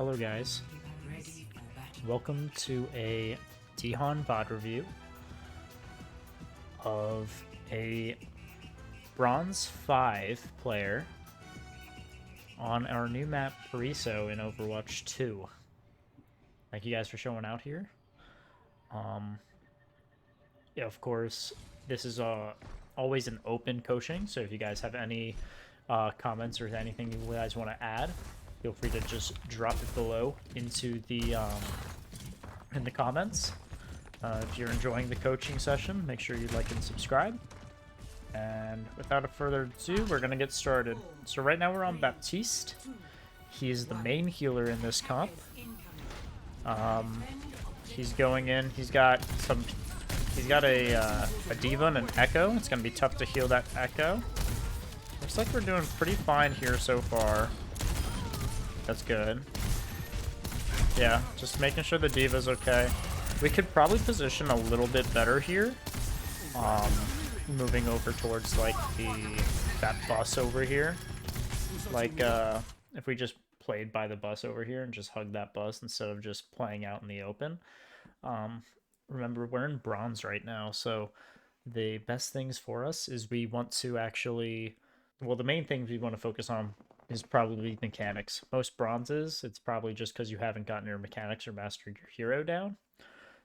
Hello guys, welcome to a Dihan VOD review of a Bronze 5 player on our new map Pariso in Overwatch 2. Thank you guys for showing out here. Yeah, of course, this is always an open coaching, so if you guys have any comments or anything you guys want to add, feel free to just drop it below into the in the comments. If you're enjoying the coaching session, make sure you like and subscribe. And without further ado, we're gonna get started. So right now we're on Baptiste. He is the main healer in this comp. He's going in. He's got a D.Va and an Echo. It's gonna be tough to heal that Echo. Looks like we're doing pretty fine here so far. That's good. Yeah, just making sure the D.Va's okay. We could probably position a little bit better here. Moving over towards like that bus over here. Like if we just played by the bus over here and just hugged that bus instead of just playing out in the open. Remember, we're in bronze right now, so the best things for us is we want to actually, well, the main things we want to focus on is probably mechanics. Most bronzes, it's probably just because you haven't gotten your mechanics or mastered your hero down.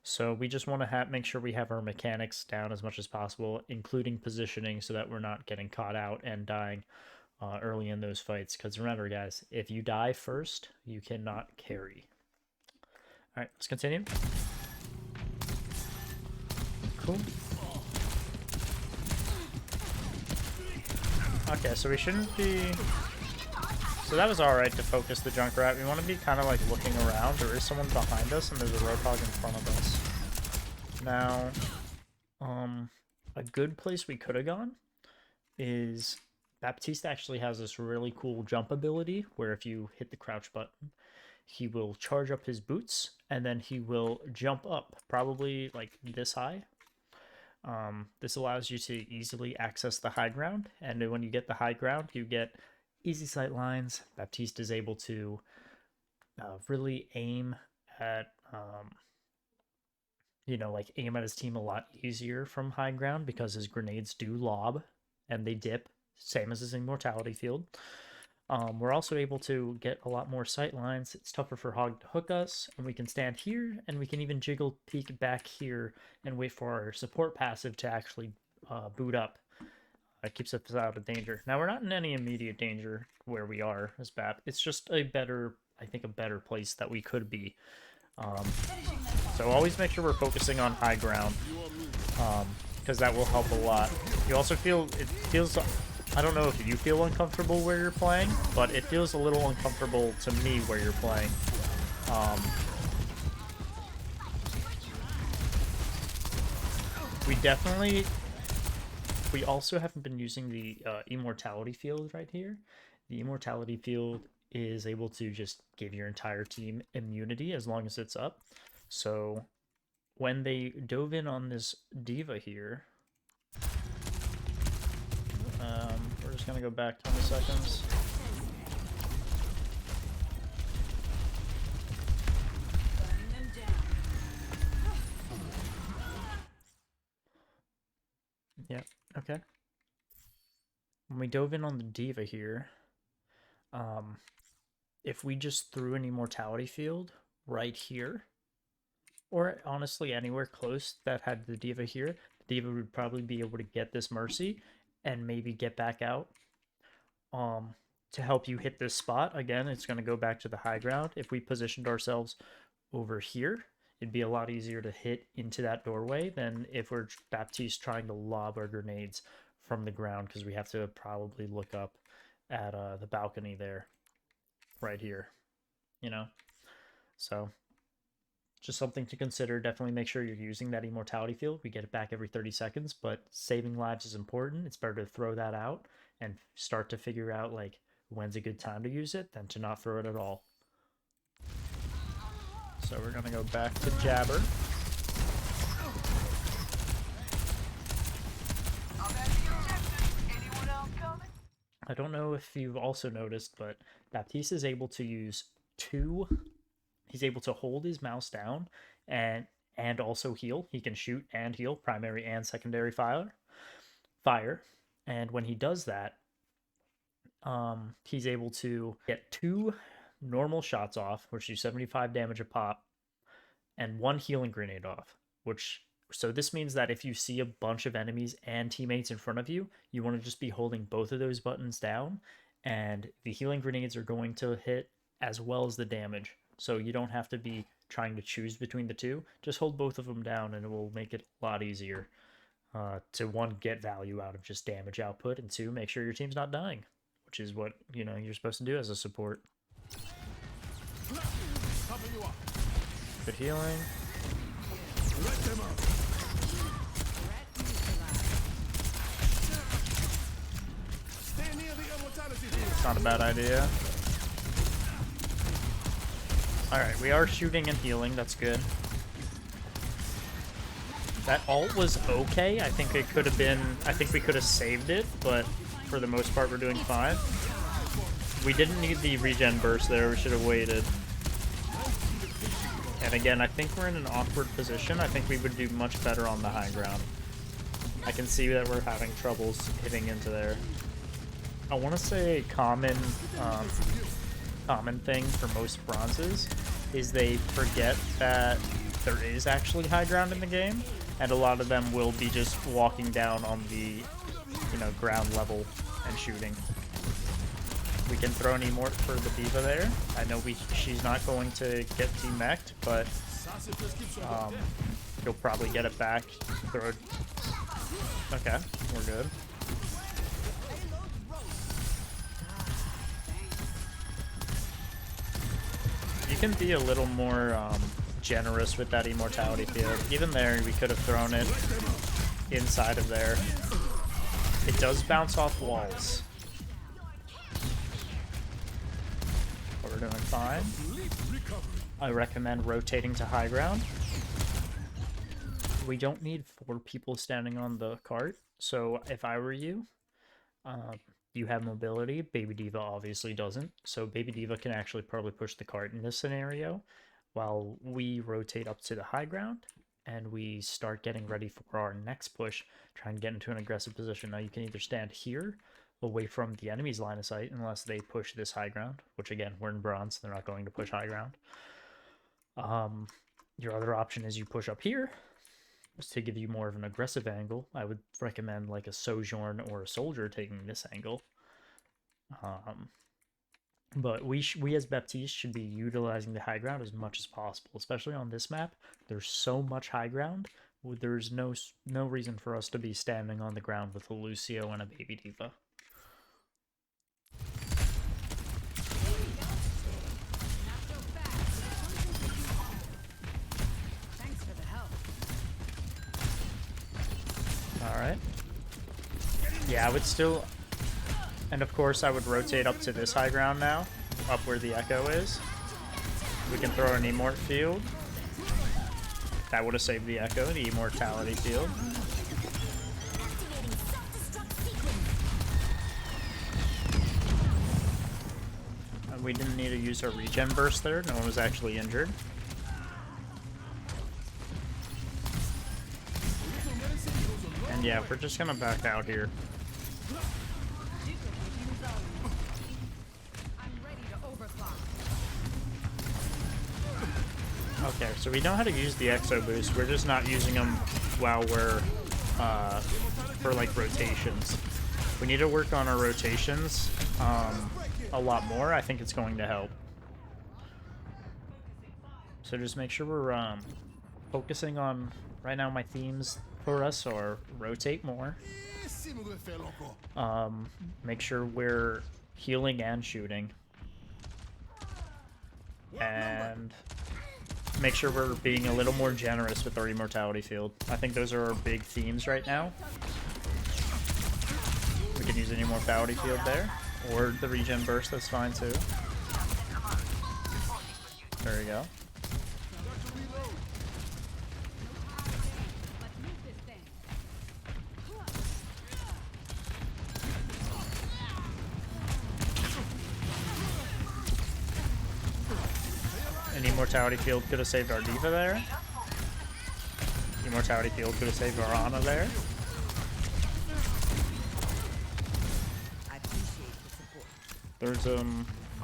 So we just want to make sure we have our mechanics down as much as possible, including positioning, so that we're not getting caught out and dying early in those fights. Because remember, guys, if you die first, you cannot carry. All right, let's continue. Cool. Okay, so we shouldn't be... So that was alright to focus the Junkrat. We want to be kind of like looking around. There is someone behind us and there's a Roadhog in front of us. Now, a good place we could have gone is Baptiste actually has this really cool jump ability where if you hit the crouch button, he will charge up his boots and then he will jump up, probably like this high. This allows you to easily access the high ground, and when you get the high ground, you get easy sight lines. Baptiste is able to really aim at, like aim at his team a lot easier from high ground because his grenades do lob and they dip, same as his immortality field. We're also able to get a lot more sight lines. It's tougher for Hog to hook us, and we can stand here, and we can even jiggle peek back here and wait for our support passive to actually boot up. It keeps us out of danger. Now, we're not in any immediate danger where we are as BAP. It's just a better, I think, a better place that we could be. So always make sure we're focusing on high ground, because that will help a lot. You also it feels, I don't know if you feel uncomfortable where you're playing, but it feels a little uncomfortable to me where you're playing. We also haven't been using the immortality field right here. The immortality field is able to just give your entire team immunity as long as it's up. So when they dove in on this D.Va here, we're just gonna go back 20 seconds. Yeah, okay. When we dove in on the D.Va here, if we just threw an immortality field right here, or honestly anywhere close that had the D.Va here, the D.Va would probably be able to get this Mercy and maybe get back out to help you hit this spot. Again, it's going to go back to the high ground. If we positioned ourselves over here, it'd be a lot easier to hit into that doorway than if we're Baptiste trying to lob our grenades from the ground, because we have to probably look up at the balcony there, right here, So just something to consider. Definitely make sure you're using that immortality field. We get it back every 30 seconds, but saving lives is important. It's better to throw that out and start to figure out like when's a good time to use it than to not throw it at all. So we're gonna go back to Jabber. I don't know if you've also noticed, but Baptiste is able to use two. He's able to hold his mouse down and also heal. He can shoot and heal, primary and secondary fire. And when he does that, he's able to get 2 normal shots off, which do 75 damage a pop, and 1 healing grenade off, so this means that if you see a bunch of enemies and teammates in front of you, you want to just be holding both of those buttons down, and the healing grenades are going to hit as well as the damage. So you don't have to be trying to choose between the two. Just hold both of them down and it will make it a lot easier to, 1, get value out of just damage output, and 2, make sure your team's not dying, which is what, you're supposed to do as a support. Good healing. It's not a bad idea. Alright, we are shooting and healing, that's good. That ult was okay. I think it could have been, I think we could have saved it, but for the most part we're doing fine. We didn't need the regen burst there, we should have waited. And again, I think we're in an awkward position. I think we would do much better on the high ground. I can see that we're having troubles hitting into there. I want to say a common thing for most bronzes is they forget that there is actually high ground in the game, and a lot of them will be just walking down on the, ground level and shooting. We can throw an emote for the diva there. I know she's not going to get team-mech'd, but he'll probably get it back. Throw it. Okay, we're good. You can be a little more generous with that immortality field. Even there, we could have thrown it inside of there. It does bounce off walls. But we're doing fine. I recommend rotating to high ground. We don't need 4 people standing on the cart, so if I were you, you have mobility. Baby Diva obviously doesn't, so Baby Diva can actually probably push the cart in this scenario while we rotate up to the high ground and we start getting ready for our next push, try and get into an aggressive position. Now you can either stand here away from the enemy's line of sight unless they push this high ground, which again, we're in bronze, they're not going to push high ground. Your other option is you push up here just to give you more of an aggressive angle. I would recommend like a Sojourn or a Soldier taking this angle. But we as Baptiste should be utilizing the high ground as much as possible, especially on this map. There's so much high ground. There's no reason for us to be standing on the ground with a Lucio and a Baby Diva. Alright. Yeah, I would still... And of course I would rotate up to this high ground now, up where the Echo is. We can throw an Immort field. That would have saved the Echo, the Immortality field. And we didn't need to use our regen burst there, no one was actually injured. And yeah, we're just gonna back out here. Okay, so we know how to use the Exo Boost, we're just not using them while we're, for like rotations. We need to work on our rotations a lot more. I think it's going to help. So just make sure we're focusing on, right now my themes for us are rotate more. Make sure we're healing and shooting. And make sure we're being a little more generous with our immortality field. I think those are our big themes right now. We can use an immortality field there, or the regen burst, that's fine too. There we go. An Immortality Field could have saved our Diva there. Immortality Field could have saved our Ana there. There's a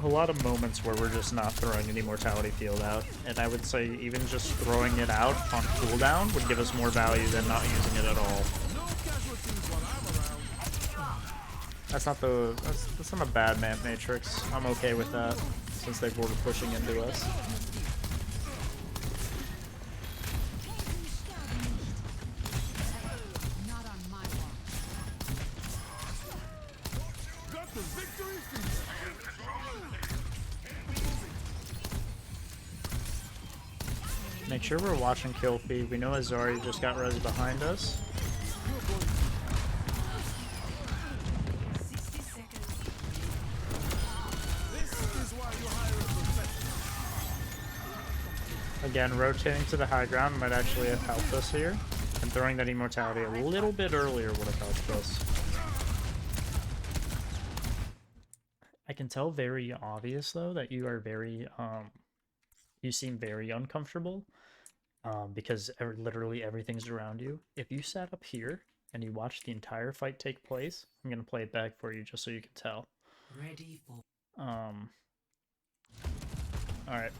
lot of moments where we're just not throwing an Immortality Field out, and I would say even just throwing it out on cooldown would give us more value than not using it at all. That's not a bad map matrix. I'm okay with that since they were pushing into us. Make sure we're watching kill feed. We know Azari just got res behind us. Again, rotating to the high ground might actually have helped us here. And throwing that Immortality a little bit earlier would have helped us. I can tell very obvious though that you are very, you seem very uncomfortable. Because literally everything's around you. If you sat up here and you watched the entire fight take place, I'm gonna play it back for you just so you can tell. Ready for. All right.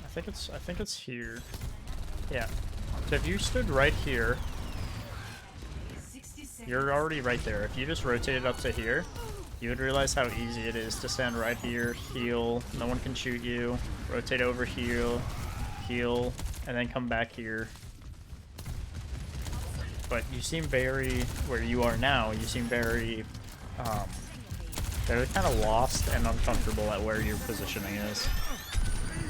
I think it's here. Yeah. So if you stood right here, you're already right there. If you just rotated up to here, you would realize how easy it is to stand right here, heal, no one can shoot you, rotate over, heal, and then come back here. But you seem very, where you are now, you seem very kind of lost and uncomfortable at where your positioning is.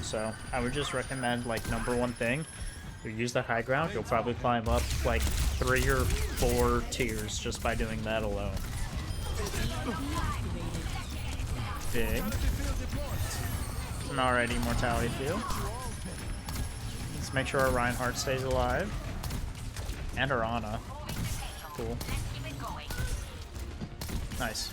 So I would just recommend, like, number one thing, you use the high ground, you'll probably climb up like 3 or 4 tiers just by doing that alone. Big. An already Immortality Field. Let's make sure our Reinhardt stays alive. And our Ana. Cool. Nice.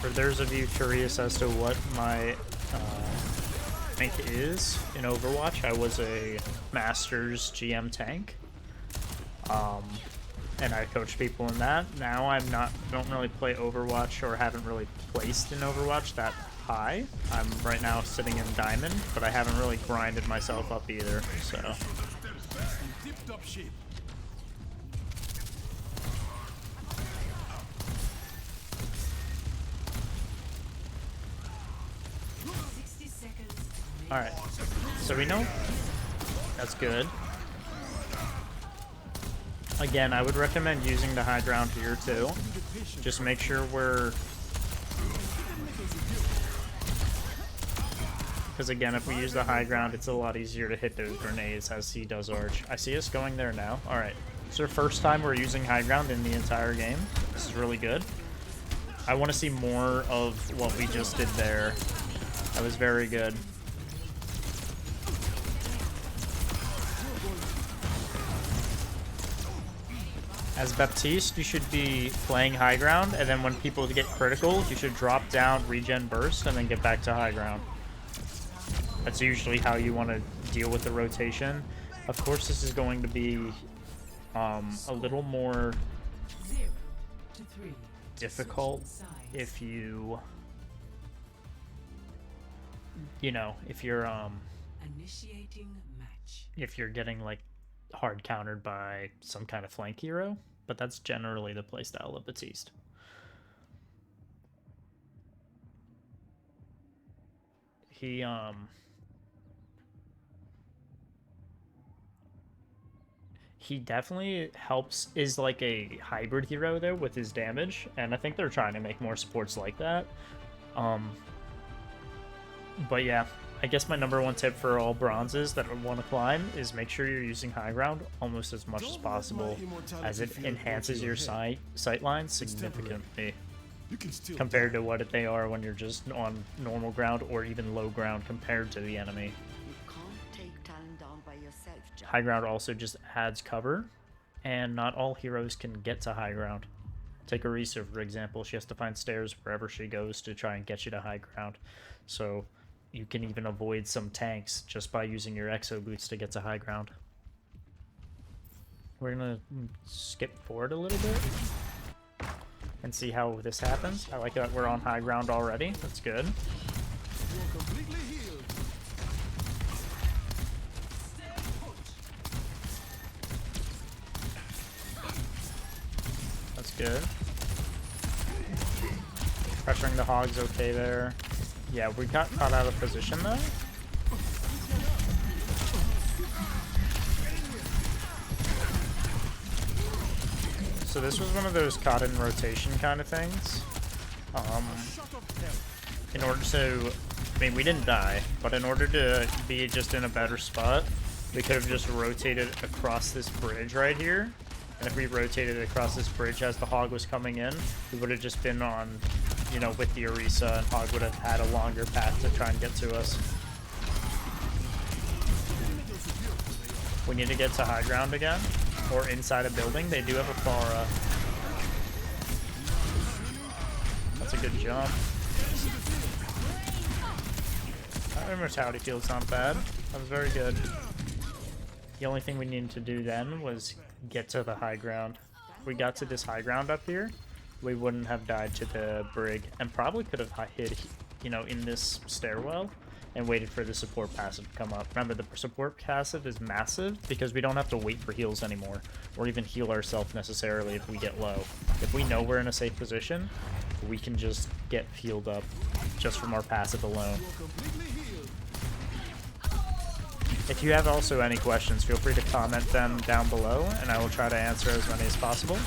For those of you curious as to what my rank is in Overwatch, I was a Masters GM tank, and I coach people in that. Now don't really play Overwatch or haven't really placed in Overwatch that high. I'm right now sitting in Diamond, but I haven't really grinded myself up either, so. Alright, so we know that's good. Again, I would recommend using the high ground here too. Just make sure we're... Because again, if we use the high ground, it's a lot easier to hit those grenades as he does Arch. I see us going there now. Alright, it's our first time we're using high ground in the entire game. This is really good. I want to see more of what we just did there. That was very good. As Baptiste, you should be playing high ground, and then when people get critical, you should drop down, regen burst, and then get back to high ground. That's usually how you want to deal with the rotation. Of course, this is going to be a little more difficult if you know, if you're getting like hard countered by some kind of flank hero, but that's generally the playstyle of Baptiste. He definitely helps, is like a hybrid hero though with his damage, and I think they're trying to make more supports like that. But yeah, I guess my number one tip for all bronzes that want to climb is make sure you're using high ground almost as much as possible, as it enhances your sight lines significantly compared to what they are when you're just on normal ground or even low ground compared to the enemy. You can't take talent down by yourself. High ground also just adds cover, and not all heroes can get to high ground. Take Orisa, for example. She has to find stairs wherever she goes to try and get you to high ground. So you can even avoid some tanks just by using your exo boots to get to high ground. We're gonna skip forward a little bit and see how this happens. I like that we're on high ground already. That's good. That's good. Pressuring the hog's okay there. Yeah, we got caught out of position though. So this was one of those caught in rotation kind of things. In order to, I mean, we didn't die, but in order to be just in a better spot, we could have just rotated across this bridge right here. And if we rotated across this bridge as the hog was coming in, we would have just been on, you know, with the Orisa, and hog would have had a longer path to try and get to us. We need to get to high ground again, or inside a building. They do have a Pharah. That's a good jump. That immortality field's not bad. That was very good. The only thing we needed to do then was get to the high ground. If we got to this high ground up here, we wouldn't have died to the brig, and probably could have hid, you know, in this stairwell and waited for the support passive to come up. Remember, the support passive is massive because we don't have to wait for heals anymore, or even heal ourselves necessarily if we get low. If we know we're in a safe position, we can just get healed up just from our passive alone. If you have also any questions, feel free to comment them down below, and I will try to answer as many as possible.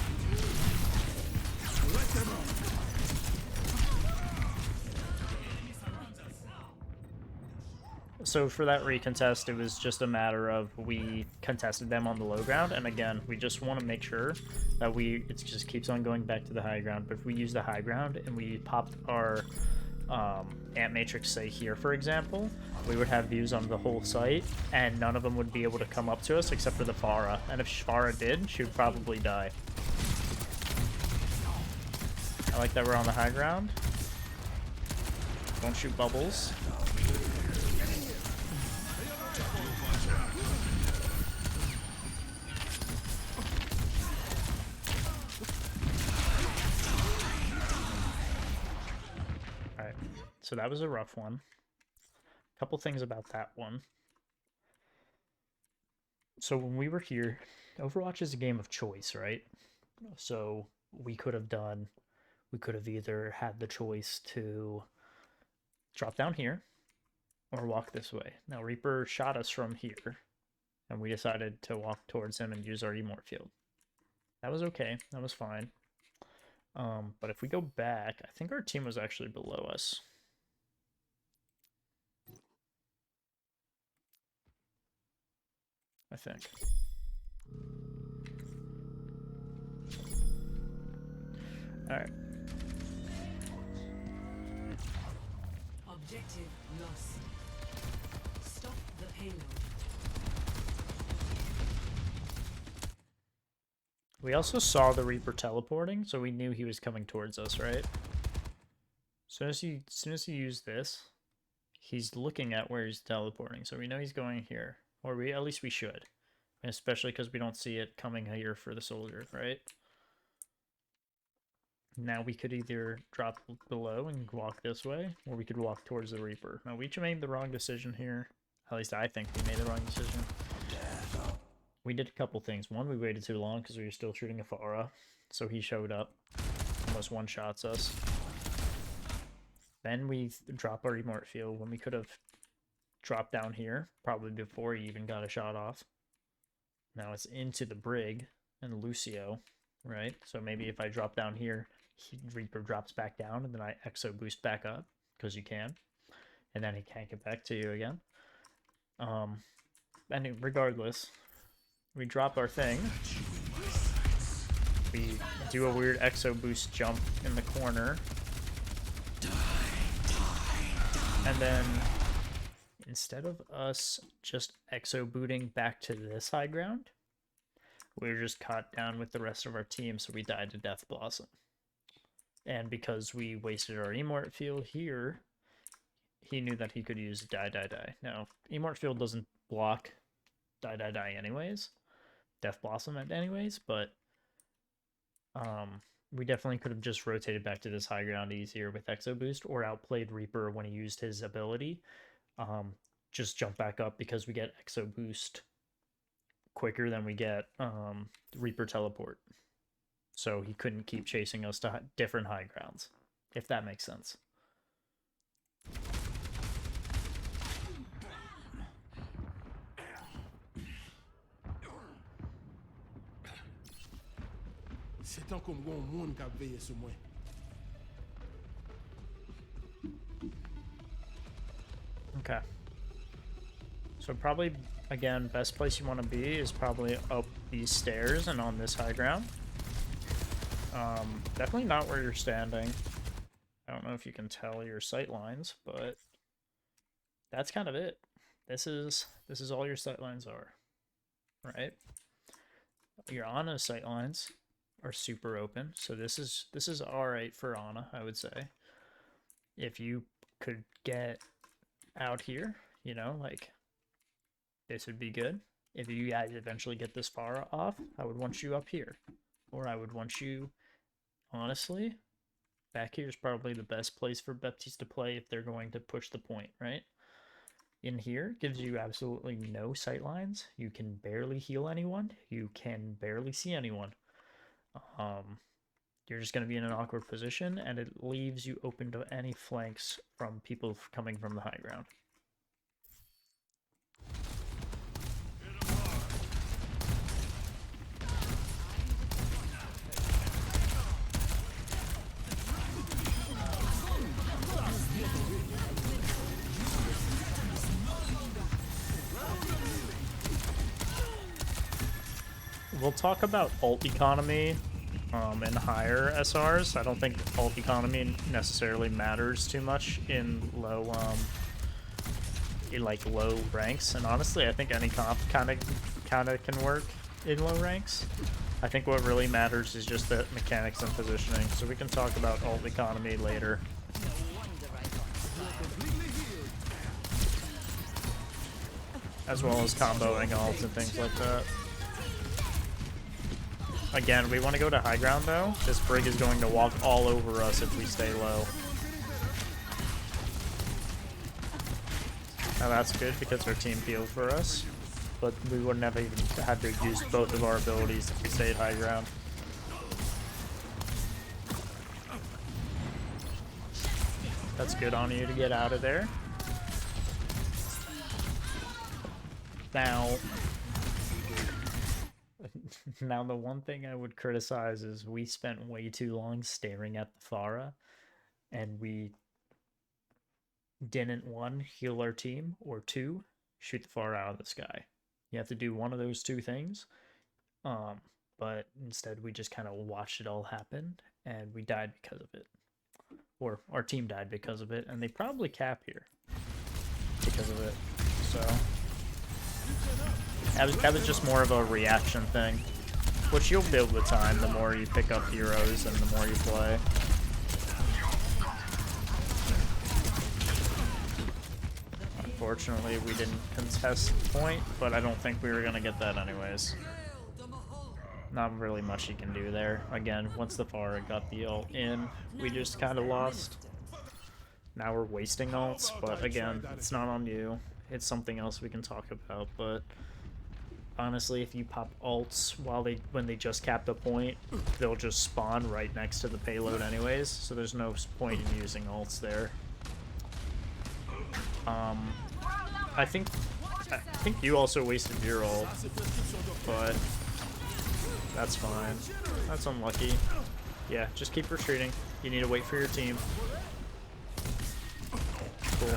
So for that recontest, it was just a matter of we contested them on the low ground, and again, we just want to make sure that it just keeps on going back to the high ground. But if we use the high ground and we popped our ant matrix, say here for example, we would have views on the whole site, and none of them would be able to come up to us except for the Pharah. And if Pharah did, she would probably die. I like that we're on the high ground. Don't shoot bubbles. Alright, so that was a rough one. Couple things about that one. So when we were here, Overwatch is a game of choice, right? So we could have either had the choice to drop down here or walk this way. Now Reaper shot us from here, and we decided to walk towards him and use our Emort field. That was okay, that was fine. But if we go back, I think our team was actually below us. I think. Alright. Objective lost. Stop the payload. We also saw the Reaper teleporting, so we knew he was coming towards us, right? As soon as he used this, he's looking at where he's teleporting, so we know he's going here. Or at least we should. And especially because we don't see it coming here for the soldier, right? Now we could either drop below and walk this way, or we could walk towards the Reaper. Now we made the wrong decision here. At least I think we made the wrong decision. We did a couple things. One, we waited too long because we were still shooting a Pharah. So he showed up. Almost one-shots us. Then we drop our Emort field when we could have dropped down here, probably before he even got a shot off. Now it's into the brig and Lucio, right? So maybe if I drop down here, Reaper drops back down, and then I exo boost back up, because you can. And then he can't get back to you again. And regardless, we drop our thing. We do a weird exo boost jump in the corner. And then instead of us just exo booting back to this high ground, we were just caught down with the rest of our team, so we died to Death Blossom. And because we wasted our Emort field here, he knew that he could use die, die, die. Now, Emort field doesn't block die, die, die anyways. Death Blossom anyways, but we definitely could have just rotated back to this high ground easier with Exo Boost, or outplayed Reaper when he used his ability. Just jump back up because we get Exo Boost quicker than we get Reaper Teleport. So he couldn't keep chasing us to different high grounds, if that makes sense. C'est tant comme un monde qui a veillé sur moi. Okay. So probably, again, best place you want to be is probably up these stairs and on this high ground. Definitely not where you're standing. I don't know if you can tell your sight lines, but that's kind of it. This is all your sight lines are, right? Your Ana sight lines are super open, so this is all right for Ana, I would say. If you could get out here, you know, like this would be good. If you guys eventually get this far off, I would want you up here, or I would want you, honestly, back here is probably the best place for Baptiste to play if they're going to push the point, right? In here gives you absolutely no sight lines. You can barely heal anyone. You can barely see anyone. You're just going to be in an awkward position, and it leaves you open to any flanks from people coming from the high ground. We'll talk about ult economy in higher SRs. I don't think ult economy necessarily matters too much in low low ranks, and honestly I think any comp kind of can work in low ranks. I think what really matters is just the mechanics and positioning, so we can talk about ult economy later. As well as comboing ults and things like that. Again, we want to go to high ground though. This Brig is going to walk all over us if we stay low. Now that's good because our team peeled for us, but we wouldn't have even had to use both of our abilities if we stayed high ground. That's good on you to get out of there. Now the one thing I would criticize is we spent way too long staring at the Pharah, and we didn't, one, heal our team, or two, shoot the Pharah out of the sky. You have to do one of those two things, but instead we just kind of watched it all happen, and we died because of it. Or our team died because of it, and they probably cap here because of it, so... That was just more of a reaction thing, which you'll build with time the more you pick up heroes and the more you play. Unfortunately, we didn't contest the point, but I don't think we were going to get that anyways. Not really much you can do there. Again, once the Pharah got the ult in, we just kind of lost. Now we're wasting ults, but again, it's not on you. It's something else we can talk about, but honestly, if you pop ults when they just cap the point, they'll just spawn right next to the payload anyways, so there's no point in using ults there. I think you also wasted your ult, but that's fine. That's unlucky. Yeah, just keep retreating. You need to wait for your team. Cool.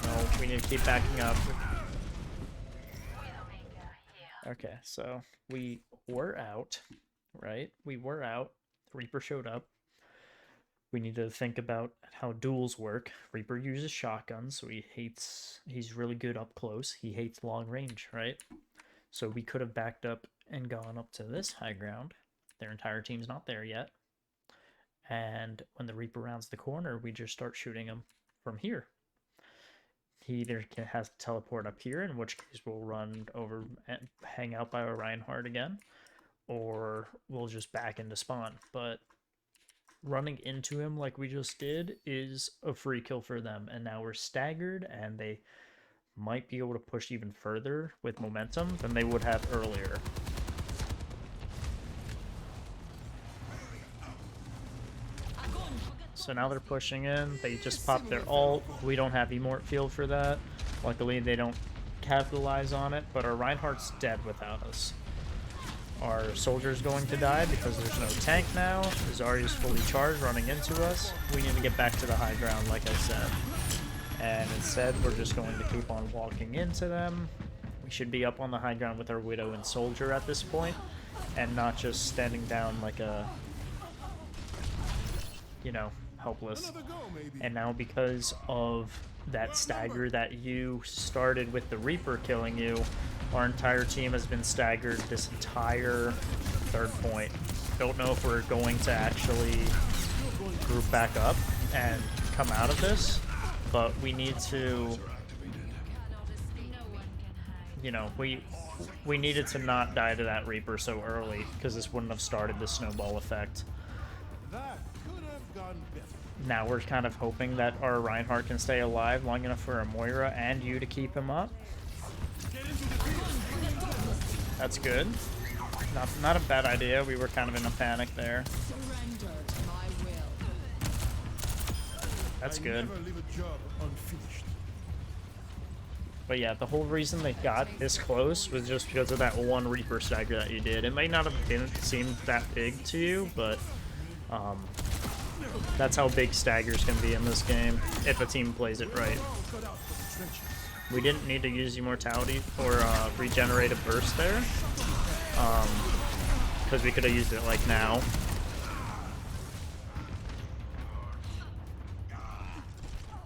No, we need to keep backing up. Okay, so we were out, right? We were out. Reaper showed up. We need to think about how duels work. Reaper uses shotguns, so he's really good up close. He hates long range, right? So we could have backed up and gone up to this high ground. Their entire team's not there yet. And when the Reaper rounds the corner, we just start shooting him from here. He either has to teleport up here, in which case we'll run over and hang out by Reinhardt again, or we'll just back into spawn. But running into him like we just did is a free kill for them, and now we're staggered, and they might be able to push even further with momentum than they would have earlier. So now they're pushing in. They just popped their ult. We don't have Emort field for that. Luckily, they don't capitalize on it, but our Reinhardt's dead without us. Our soldier's going to die because there's no tank now. Zarya's fully charged, running into us. We need to get back to the high ground, like I said. And instead, we're just going to keep on walking into them. We should be up on the high ground with our Widow and Soldier at this point, and not just standing down like a, you know, helpless. And now because of that stagger that you started with the Reaper killing you, our entire team has been staggered this entire third point. Don't know if we're going to actually group back up and come out of this, but we need to, you know, we needed to not die to that Reaper so early, because this wouldn't have started the snowball effect. Now we're kind of hoping that our Reinhardt can stay alive long enough for a Moira and you to keep him up. That's good. Not a bad idea. We were kind of in a panic there. That's good. But yeah, the whole reason they got this close was just because of that one Reaper stagger that you did. It may not have seemed that big to you, but that's how big staggers can be in this game, if a team plays it right. We didn't need to use Immortality or regenerate a burst there, because we could have used it like now.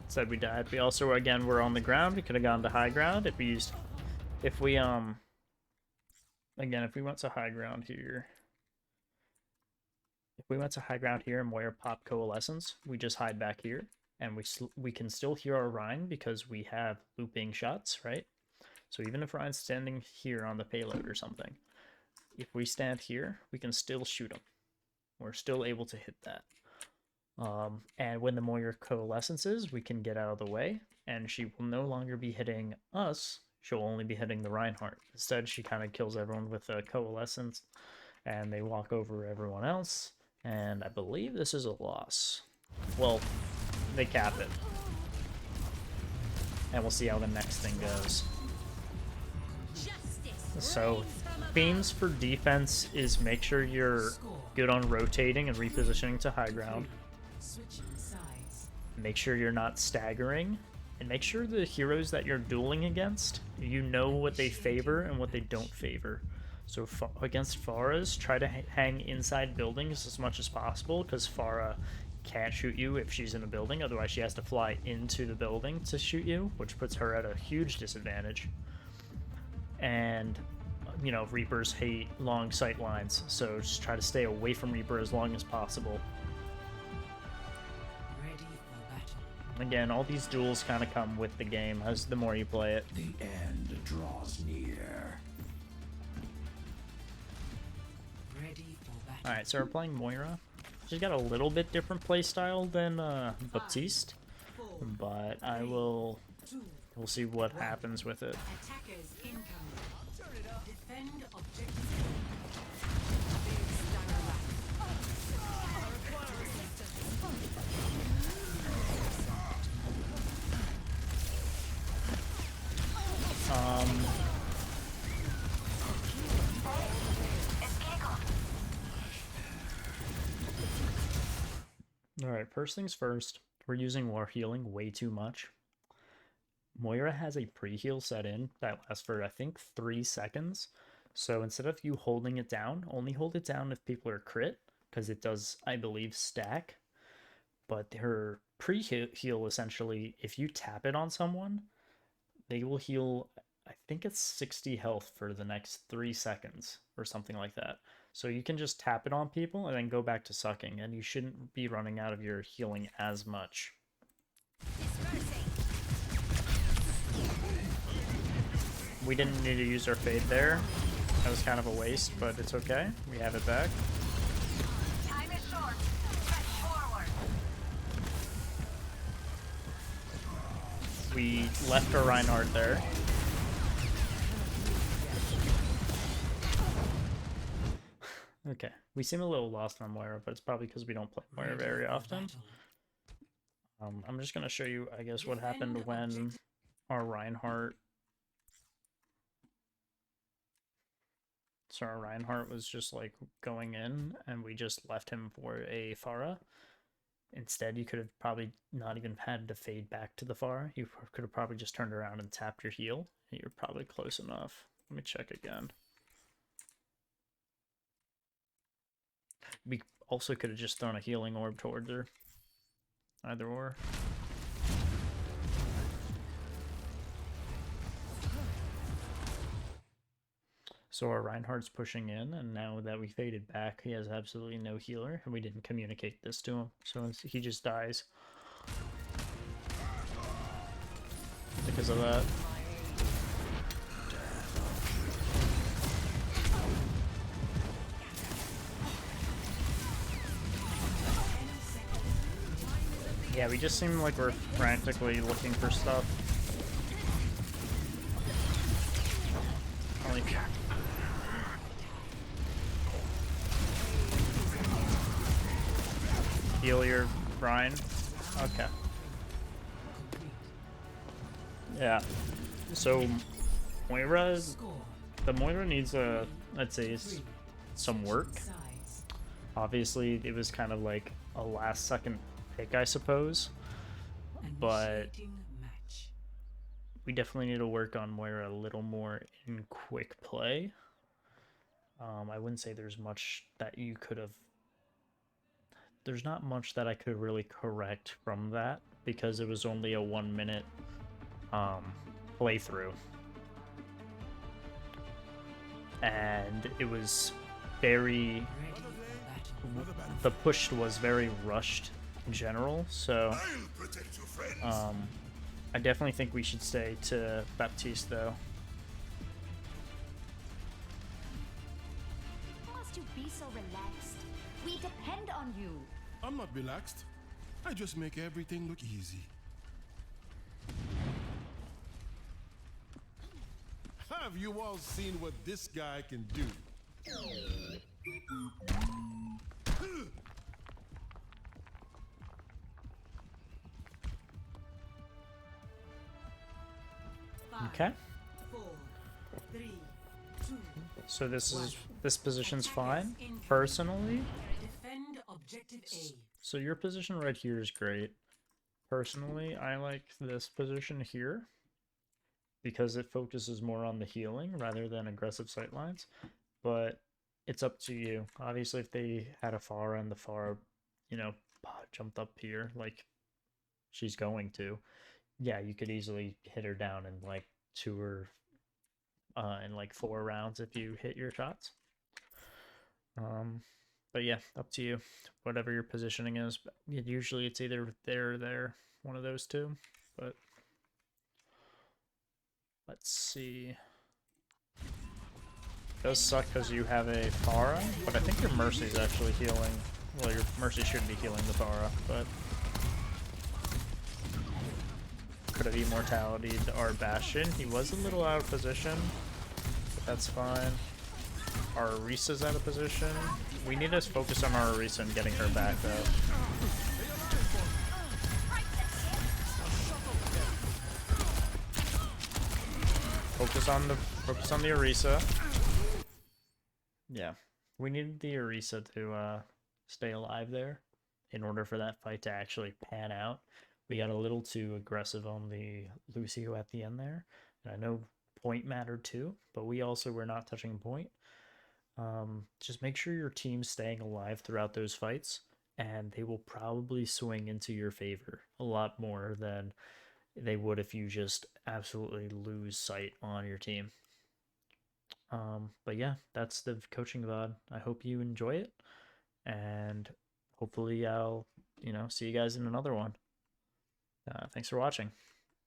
Said we died. We also, again, were on the ground. We could have gone to high ground if we used, again, if we went to high ground here. If we went to high ground here and Moira pop Coalescence, we just hide back here, and we can still hear our Rhine because we have looping shots, right? So even if Rhine's standing here on the payload or something, if we stand here, we can still shoot him. We're still able to hit that. And when the Moira coalescences, we can get out of the way, and she will no longer be hitting us. She'll only be hitting the Reinhardt. Instead, she kind of kills everyone with a coalescence, and they walk over everyone else. And I believe this is a loss. Well, they cap it. And we'll see how the next thing goes. So, themes for defense is make sure you're good on rotating and repositioning to high ground. Make sure you're not staggering. And make sure the heroes that you're dueling against, you know what they favor and what they don't favor. So against Pharah's, try to hang inside buildings as much as possible, because Pharah can't shoot you if she's in a building. Otherwise, she has to fly into the building to shoot you, which puts her at a huge disadvantage. And, you know, Reapers hate long sight lines, so just try to stay away from Reaper as long as possible. Ready for battle. Again, all these duels kind of come with the game as the more you play it. The end draws near. Alright, so we're playing Moira. She's got a little bit different playstyle than Baptiste, but we'll see what happens with it. Attackers incoming. Defend objective. Alright, first things first, we're using War Healing way too much. Moira has a pre-heal set in that lasts for, I think, 3 seconds. So instead of you holding it down, only hold it down if people are crit, because it does, I believe, stack. but her pre-heal, essentially, if you tap it on someone, they will heal, I think it's 60 health for the next 3 seconds or something like that. So you can just tap it on people and then go back to sucking, and you shouldn't be running out of your healing as much. We didn't need to use our fade there. That was kind of a waste, but it's okay. We have it back. Time is short. Press forward. We left our Reinhardt there. Okay, we seem a little lost on Moira, but it's probably because we don't play Moira very often. I'm just gonna show you, I guess, what happened when our Reinhardt. So our Reinhardt was just like going in, and we just left him for a Pharah. Instead, you could have probably not even had to fade back to the Pharah. You could have probably just turned around and tapped your heal. You're probably close enough. Let me check again. We also could have just thrown a healing orb towards her. Either or. So our Reinhardt's pushing in, and now that we faded back, he has absolutely no healer, and we didn't communicate this to him, so he just dies. Because of that. Yeah, we just seem like we're frantically looking for stuff. Holy crap. Heal your Brian. Okay. Yeah. So Moira, the Moira needs I'd say some work. Obviously, it was kind of like a last second pick, I suppose, but we definitely need to work on Moira a little more in quick play. I wouldn't say there's much that you could have. There's not much that I could really correct from that because it was only a 1 minute playthrough. And it was very. The push was very rushed in general, so. I definitely think we should stay to Baptiste though. Must you be so relaxed? We depend on you. I'm not relaxed. I just make everything look easy. Have you all seen what this guy can do? Okay. 4, 3, 2. So this position's fine. Personally, Defend objective A. so your position right here is great. Personally, I like this position here because it focuses more on the healing rather than aggressive sightlines. But it's up to you. Obviously, if they had a Pharah and the Pharah, jumped up here like she's going to, yeah, you could easily hit her down in like 2 or in like 4 rounds if you hit your shots. But yeah, up to you. Whatever your positioning is. But usually it's either there or there, one of those two. But let's see. It does suck because you have a Pharah, but I think your Mercy's actually healing. Well, your Mercy should be healing the Pharah, but could have immortality our Bastion. He was a little out of position, but that's fine. Our Orisa's out of position. We need to focus on our Orisa and getting her back though. Focus on the Orisa. Yeah, we needed the Orisa to stay alive there in order for that fight to actually pan out. We got a little too aggressive on the Lucio at the end there. And I know point mattered too, but we also were not touching point. Just make sure your team's staying alive throughout those fights. and they will probably swing into your favor a lot more than they would if you just absolutely lose sight on your team. But yeah, that's the coaching VOD. I hope you enjoy it, and hopefully I'll see you guys in another one. Thanks for watching.